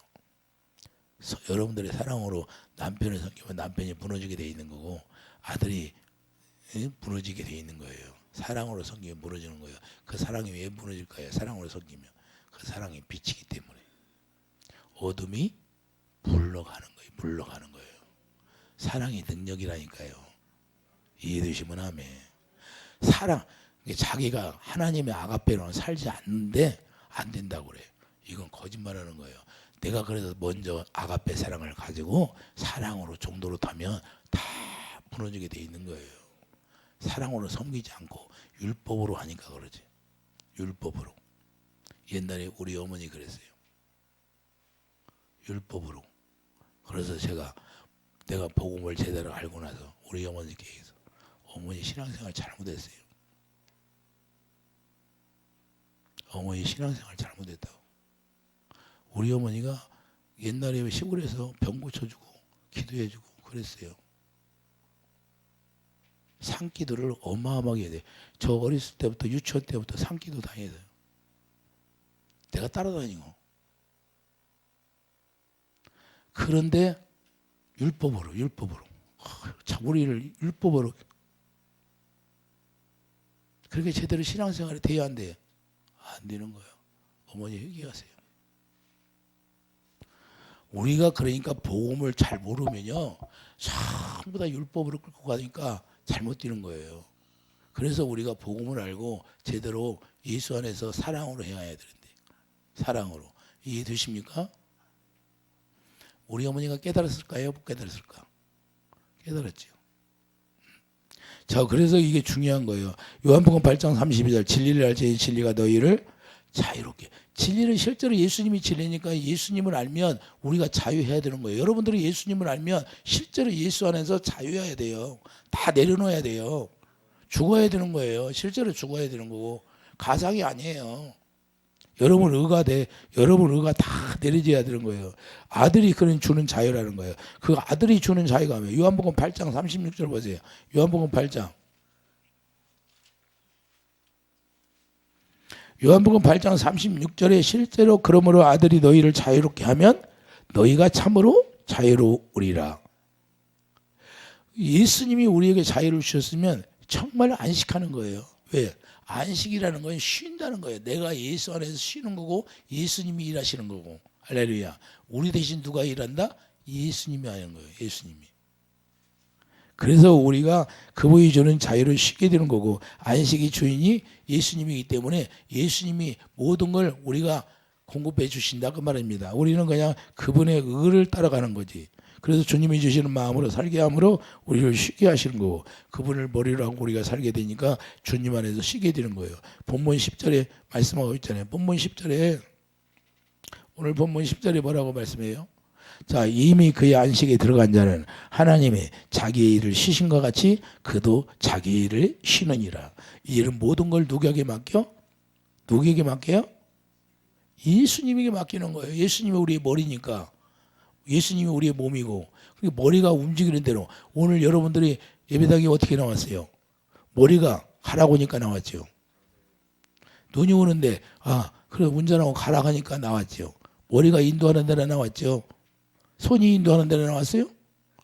여러분들의 사랑으로 남편을 섬기면 남편이 무너지게 돼 있는 거고 아들이 무너지게 돼 있는 거예요. 사랑으로 섬기면 무너지는 거예요. 그 사랑이 왜 무너질까요? 사랑으로 섬기면 그 사랑이 빛이기 때문에 어둠이 물러가는 거예요. 사랑이 능력이라니까요. 이해되시면 아멘. 사랑, 자기가 하나님의 아가페로는 살지 않는데 안 된다고 그래요. 이건 거짓말하는 거예요. 내가 그래서 먼저 아가페 사랑을 가지고 사랑으로 정도로 타면 다 무너지게 돼 있는 거예요. 사랑으로 섬기지 않고 율법으로 하니까 그러지. 율법으로. 옛날에 우리 어머니 그랬어요. 율법으로. 그래서 내가 복음을 제대로 알고 나서 우리 어머니께 얘기해서 어머니 신앙생활 잘못했어요. 어머니 신앙생활 잘못했다고. 우리 어머니가 옛날에 시골에서 병 고쳐주고 기도해주고 그랬어요. 산기도를 어마어마하게 해야 돼. 저 어렸을 때부터 유치원 때부터 산기도 다녀야 돼요. 내가 따라다니고. 그런데 율법으로 우리를 율법으로 그렇게 제대로 신앙생활이 돼야 안 돼. 안 되는 거예요. 어머니 회개하세요. 우리가 그러니까 복음을 잘 모르면요 전부 다 율법으로 끌고 가니까 잘못 뛰는 거예요. 그래서 우리가 복음을 알고 제대로 예수 안에서 사랑으로 행해야 되는데, 사랑으로. 이해되십니까? 우리 어머니가 깨달았을까요? 못 깨달았을까? 깨달았죠. 자, 그래서 이게 중요한 거예요. 요한복음 8장 32절 진리를 알지 진리가 너희를 자유롭게. 진리는 실제로 예수님이 진리니까 예수님을 알면 우리가 자유해야 되는 거예요. 여러분들이 예수님을 알면 실제로 예수 안에서 자유해야 돼요. 다 내려놓아야 돼요. 죽어야 되는 거예요. 실제로 죽어야 되는 거고 가상이 아니에요. 여러분 의가 다 내려져야 되는 거예요. 아들이 그런 주는 자유라는 거예요. 그 아들이 주는 자유가 뭐예요? 요한복음 8장 36절 보세요. 요한복음 8장 36절에 실제로 그러므로 아들이 너희를 자유롭게 하면 너희가 참으로 자유로우리라. 예수님이 우리에게 자유를 주셨으면 정말 안식하는 거예요. 왜? 안식이라는 건 쉰다는 거예요. 내가 예수 안에서 쉬는 거고 예수님이 일하시는 거고. 할렐루야. 우리 대신 누가 일한다? 예수님이 하는 거예요. 예수님이. 그래서 우리가 그분이 주는 자유를 쉬게 되는 거고 안식의 주인이 예수님이기 때문에 예수님이 모든 걸 우리가 공급해 주신다 그 말입니다. 우리는 그냥 그분의 의를 따라가는 거지. 그래서 주님이 주시는 마음으로 살게 함으로 우리를 쉬게 하시는 거고 그분을 머리로 하고 우리가 살게 되니까 주님 안에서 쉬게 되는 거예요. 본문 10절에 말씀하고 있잖아요. 본문 10절에 오늘 본문 10절에 뭐라고 말씀해요? 자, 이미 그의 안식에 들어간 자는 하나님이 자기의 일을 쉬신 것 같이 그도 자기 일을 쉬느니라. 이 일은 모든 걸 누구에게 맡겨? 누구에게 맡겨요? 예수님에게 맡기는 거예요. 예수님이 우리의 머리니까. 예수님이 우리의 몸이고 머리가 움직이는 대로 오늘 여러분들이 예배당이 어떻게 나왔어요? 머리가 가라고 하니까 나왔죠. 눈이 오는데 그래 운전하고 가라고 하니까 나왔죠. 머리가 인도하는 데로 나왔죠. 손이 인도하는 데로 나왔어요?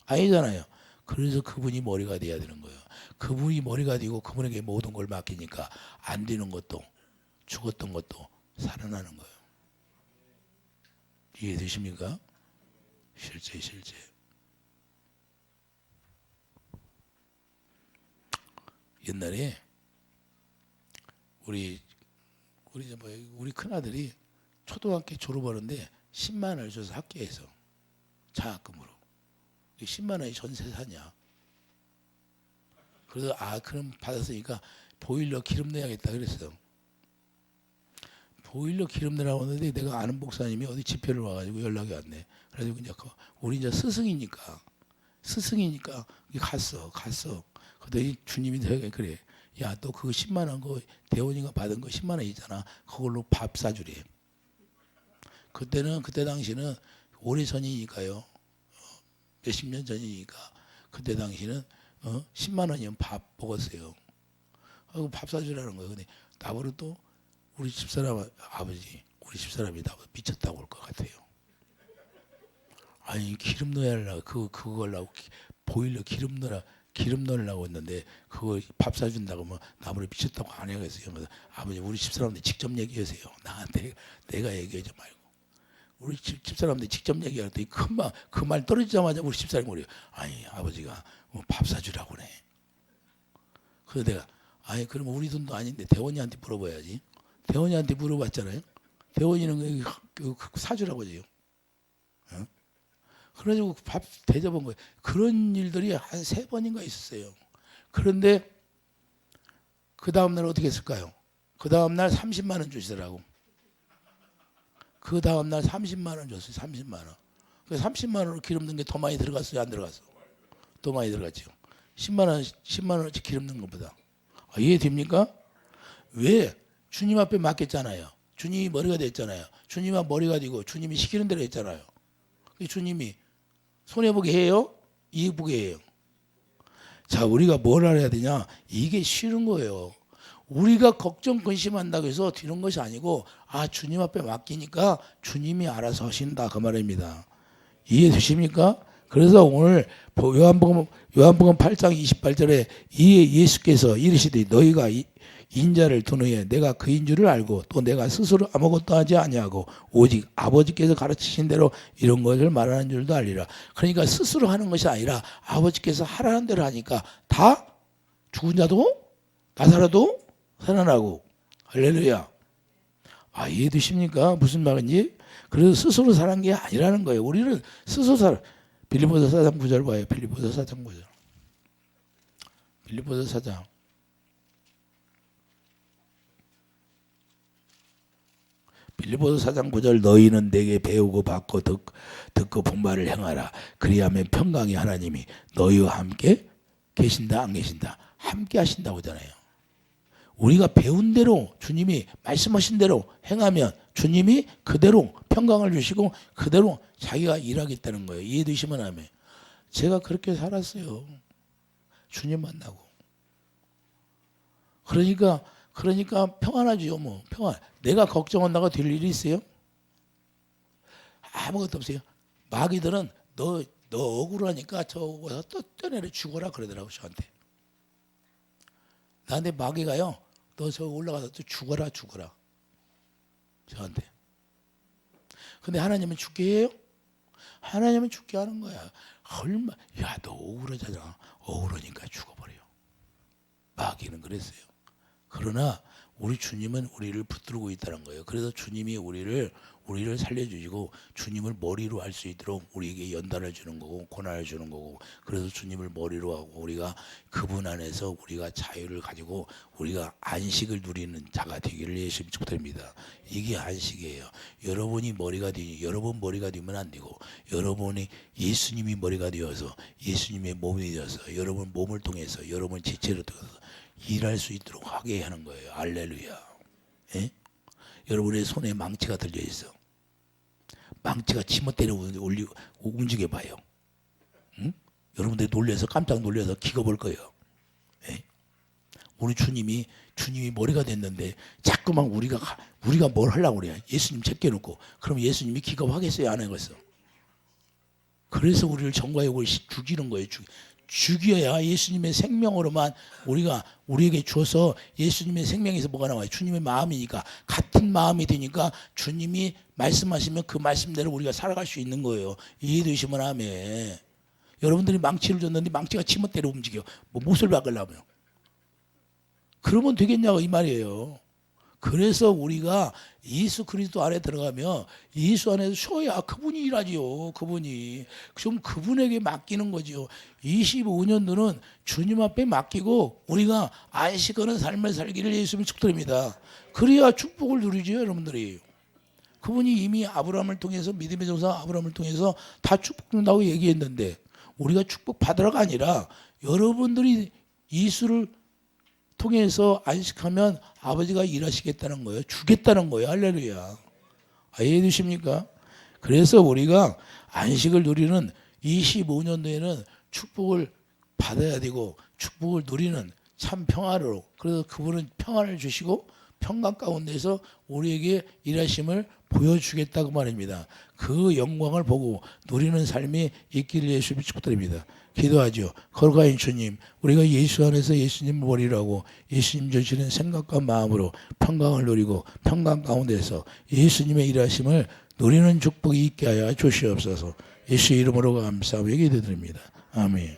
아니잖아요. 그래서 그분이 머리가 돼야 되는 거예요. 그분이 머리가 되고 그분에게 모든 걸 맡기니까 안 되는 것도 죽었던 것도 살아나는 거예요. 이해되십니까? 실제. 옛날에 우리 큰아들이 초등학교 졸업하는데 10만 원을 줘서 학교에서 장학금으로 10만 원이 전세사냐. 그래서 그럼 받았으니까 보일러 기름 내야겠다 그랬어. 보일러 기름 내라고 하는데 내가 아는 목사님이 어디 집회를 와가지고 연락이 왔네. 그래서 이제 우리 이제 스승이니까 갔어. 그랬더니 주님이 내가 그래. 야, 너 그거 10만 원 그 대원이가 받은 거 10만 원 있잖아. 그걸로 밥 사주래. 그때 당시는 오래전이니까요. 몇십 년 전이니까 그때 당시는 10만 원이면 밥 먹었어요. 밥 사주라는 거예요. 근데 나보고 또 우리 집사람이 나보고 미쳤다고 할 것 같아요. 아니 기름 넣어야 하려고 그거 하려고 보일러 기름 넣으려고 했는데 그거 밥 사준다고 하면 나보고 미쳤다고 안 해야겠어요. 그래서 아버지 우리 집사람한테 직접 얘기하세요. 나한테 내가 얘기하지 말고. 우리 집사람한테 직접 얘기할 때 그 말 떨어지자마자 우리 집사람이 그래요. 아니 아버지가 밥 사주라고 그래. 그래서 내가 그럼 우리 돈도 아닌데 대원이한테 물어봐야지. 대원이한테 물어봤잖아요. 대원이는 사주라고 해요. 그래가지고 밥 대접한 거예요. 그런 일들이 한 3번인가 있었어요. 그런데 그 다음날 어떻게 했을까요? 그 다음날 30만 원 주시더라고. 그 다음날 30만 원 줬어요. 30만 원. 그 30만 원으로 기름 넣은 게 더 많이 들어갔어요, 안 들어갔어? 더 많이 들어갔죠. 10만 원어치 기름 넣은 것보다. 이해됩니까? 왜? 주님 앞에 맡겼잖아요. 주님이 머리가 됐잖아요. 주님이 머리가 되고 주님이 시키는 대로 했잖아요. 주님이 손해보게 해요? 이익보게 해요? 자, 우리가 뭘 알아야 되냐? 이게 쉬운 거예요. 우리가 걱정 근심한다고 해서 되는 것이 아니고, 주님 앞에 맡기니까 주님이 알아서 하신다, 그 말입니다. 이해되십니까? 그래서 오늘 요한복음 8장 28절에 예수께서 이르시되 너희가 인자를 둔 후에 내가 그인 줄을 알고 또 내가 스스로 아무것도 하지 아니하고 오직 아버지께서 가르치신 대로 이런 것을 말하는 줄도 알리라. 그러니까 스스로 하는 것이 아니라 아버지께서 하라는 대로 하니까 다 죽은 자도 나사로도 살아나고. 할렐루야. 이해되십니까? 무슨 말인지? 그래서 스스로 사는 게 아니라는 거예요. 우리는 스스로 살아. 빌립보서 4장 9절 봐요. 빌립보서 4장 9절. 빌립보서 4장. 빌립보서 4장 9절 너희는 내게 배우고 받고 듣고 본 바를 행하라. 그리하면 평강의 하나님이 너희와 함께 계신다 안 계신다? 함께 하신다고 하잖아요. 우리가 배운 대로 주님이 말씀하신 대로 행하면 주님이 그대로 평강을 주시고 그대로 자기가 일하겠다는 거예요. 이해되시면 하면. 제가 그렇게 살았어요. 주님 만나고. 그러니까 평안하죠. 뭐 평안. 내가 걱정한다고 될 일이 있어요? 아무것도 없어요. 마귀들은 너 억울하니까 저거서 떠내려 죽어라 그러더라고 저한테. 나한테 마귀가요. 너 저 올라가서 또 죽어라 저한테. 근데 하나님은 죽게 해요? 하나님은 죽게 하는 거야. 너 억울하잖아. 억울하니까 죽어버려요. 마귀는 그랬어요. 그러나 우리 주님은 우리를 붙들고 있다는 거예요. 그래서 주님이 우리를 살려주시고 주님을 머리로 할 수 있도록 우리에게 연단을 주는 거고 고난을 주는 거고, 그래서 주님을 머리로 하고 우리가 그분 안에서 우리가 자유를 가지고 우리가 안식을 누리는 자가 되기를 예수님 축복드립니다. 이게 안식이에요. 여러분 머리가 되면 안 되고, 여러분이 예수님이 머리가 되어서 예수님의 몸이 되어서 여러분 몸을 통해서 여러분 지체를 통해서 일할 수 있도록 하게 하는 거예요. 할렐루야. 예? 여러분의 손에 망치가 들려 있어. 망치가 치멋대로 움직여봐요. 응? 여러분들이 깜짝 놀라서 기겁할 거예요. 예? 우리 주님이 머리가 됐는데 자꾸만 우리가 뭘 하려고 그래요. 예수님 제껴놓고. 그럼 예수님이 기겁하겠어요? 안 하겠어? 그래서 우리를 정과의 욕을 죽이는 거예요. 죽여야 예수님의 생명으로만 우리에게 줘서 예수님의 생명에서 뭐가 나와요? 주님의 마음이니까, 같은 마음이 되니까 주님이 말씀하시면 그 말씀대로 우리가 살아갈 수 있는 거예요. 이해되시면 하면. 여러분들이 망치를 줬는데 망치가 치멋대로 움직여. 못을 박으려면. 그러면 되겠냐고 이 말이에요. 그래서 우리가 예수 그리스도 안에 들어가면 예수 안에서 쉬어야 그분이 일하지요. 그분이. 좀 그분에게 맡기는 거죠. 25년도는 주님 앞에 맡기고 우리가 안식하는 삶을 살기를 예수님 축복드립니다. 그래야 축복을 누리죠, 여러분들이. 그분이 이미 아브라함을 통해서, 믿음의 조상 아브라함을 통해서 다 축복 준다고 얘기했는데, 우리가 축복 받으러가 아니라 여러분들이 예수를 통해서 안식하면 아버지가 일하시겠다는 거예요. 주겠다는 거예요. 할렐루야. 이해되십니까? 그래서 우리가 안식을 누리는 25년도에는 축복을 받아야 되고 축복을 누리는 참 평화로, 그래서 그분은 평안을 주시고 평강 가운데서 우리에게 일하심을 보여주겠다고 말입니다. 그 영광을 보고 누리는 삶이 있기를 예수님 축복드립니다. 기도하죠. 거룩하신 주님, 우리가 예수 안에서 예수님 머리라고 예수님 주시는 생각과 마음으로 평강을 누리고 평강 가운데서 예수님의 일하심을 누리는 축복이 있게 하여 주시옵소서. 예수 이름으로 감사하며 기도드립니다. 아멘.